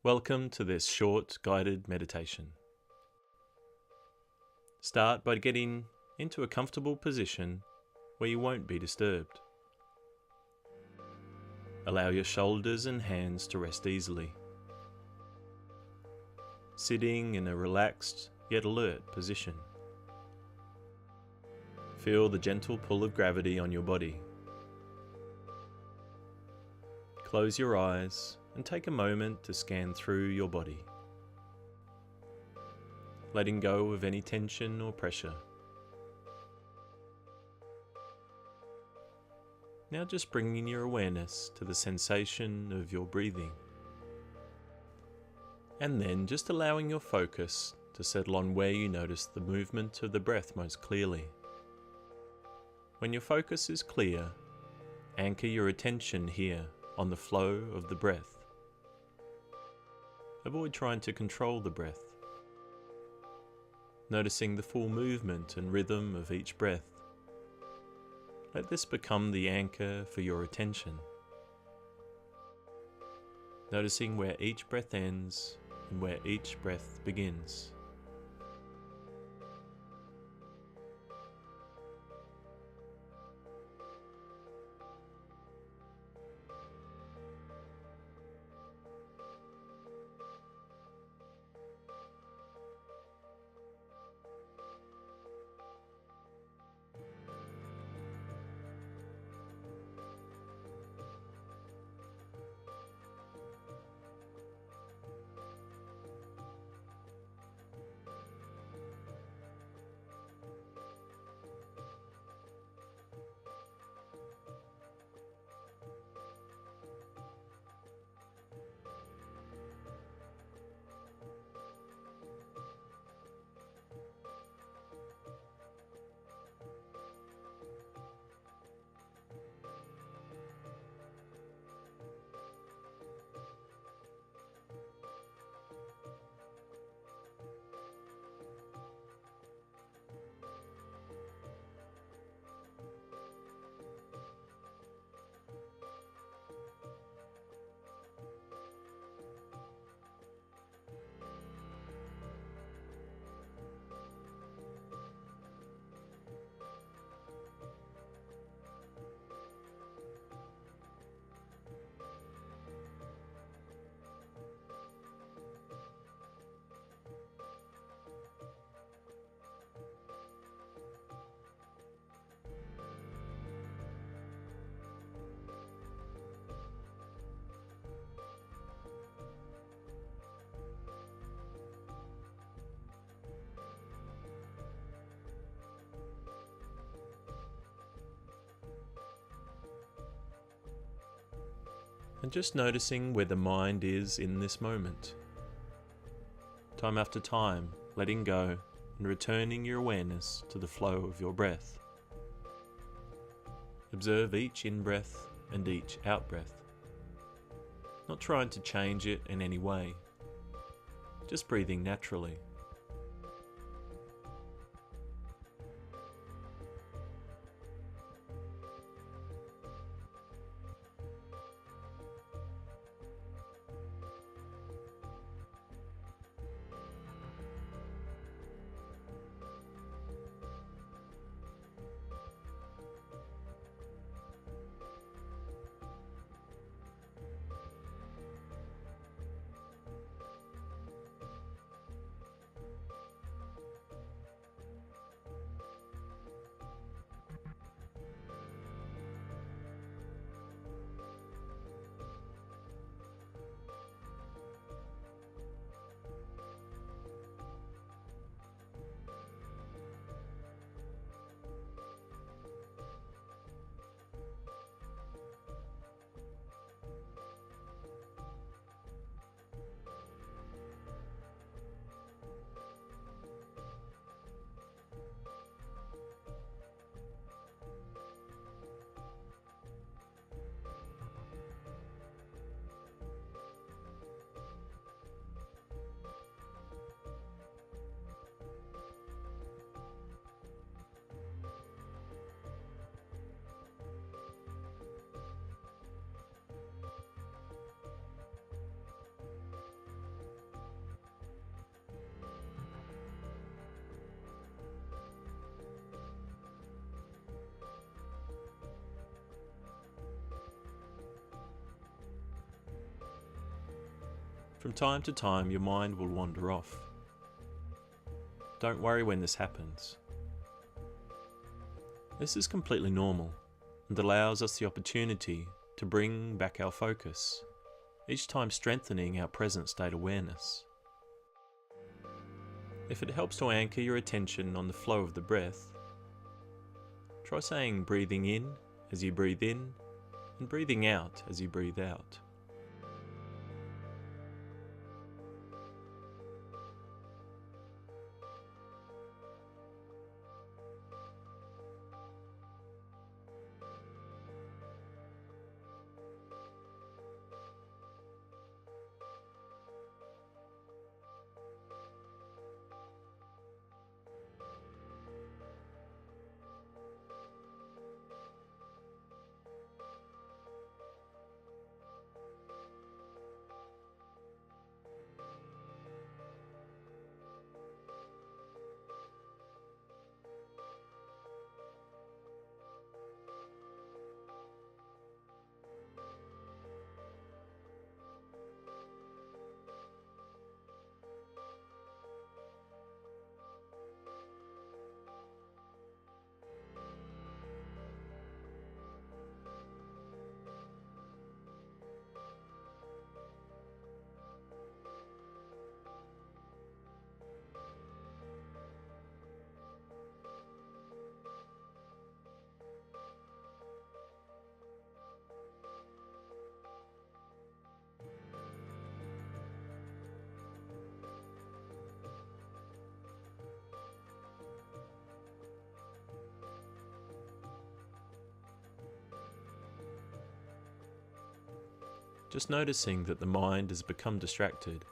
Welcome to this short guided meditation. Start by getting into a comfortable position where you won't be disturbed. Allow your shoulders and hands to rest easily. Sitting in a relaxed yet alert position. Feel the gentle pull of gravity on your body. Close your eyes and take a moment to scan through your body, letting go of any tension or pressure. Now just bringing your awareness to the sensation of your breathing, and then just allowing your focus to settle on where you notice the movement of the breath most clearly. When your focus is clear, anchor your attention here on the flow of the breath. Avoid trying to control the breath, noticing the full movement and rhythm of each breath. Let this become the anchor for your attention, noticing where each breath ends and where each breath begins. And just noticing where the mind is in this moment. Time after time, letting go and returning your awareness to the flow of your breath. Observe each in-breath and each out-breath, not trying to change it in any way, just breathing naturally. From time to time, your mind will wander off. Don't worry when this happens. This is completely normal and allows us the opportunity to bring back our focus, each time strengthening our present state awareness. If it helps to anchor your attention on the flow of the breath, try saying breathing in as you breathe in and breathing out as you breathe out. Just noticing that the mind has become distracted,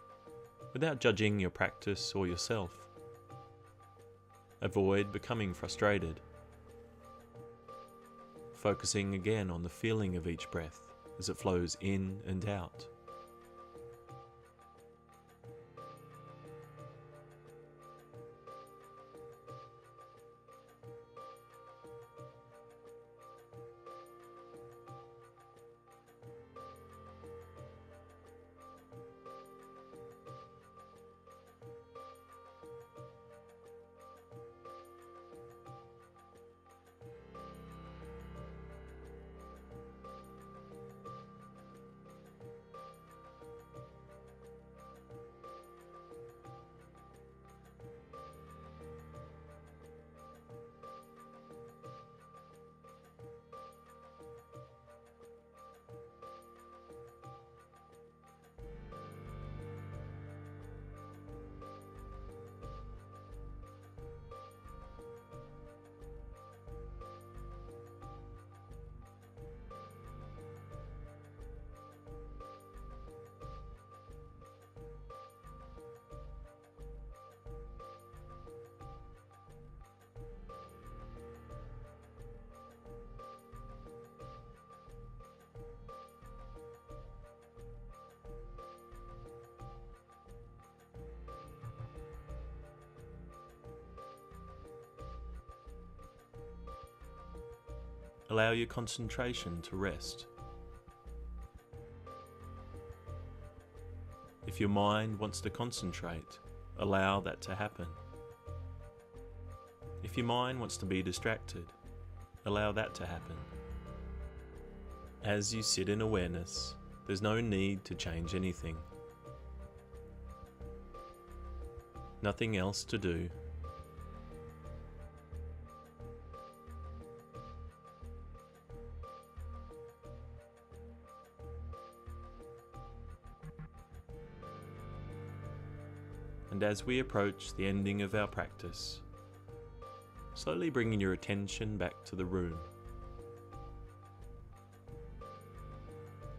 without judging your practice or yourself. Avoid becoming frustrated. Focusing again on the feeling of each breath as it flows in and out. Allow your concentration to rest. If your mind wants to concentrate, allow that to happen. If your mind wants to be distracted, allow that to happen. As you sit in awareness, there's no need to change anything. Nothing else to do. And as we approach the ending of our practice, slowly bringing your attention back to the room.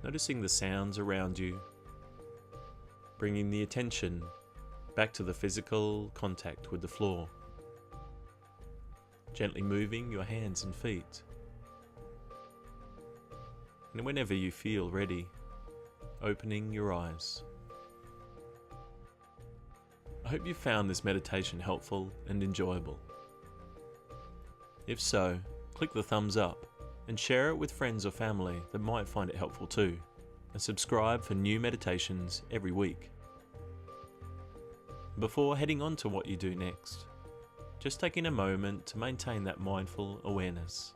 Noticing the sounds around you, bringing the attention back to the physical contact with the floor. Gently moving your hands and feet. And whenever you feel ready, opening your eyes. I hope you found this meditation helpful and enjoyable. If so, click the thumbs up and share it with friends or family that might find it helpful too, and subscribe for new meditations every week. Before heading on to what you do next, just taking a moment to maintain that mindful awareness.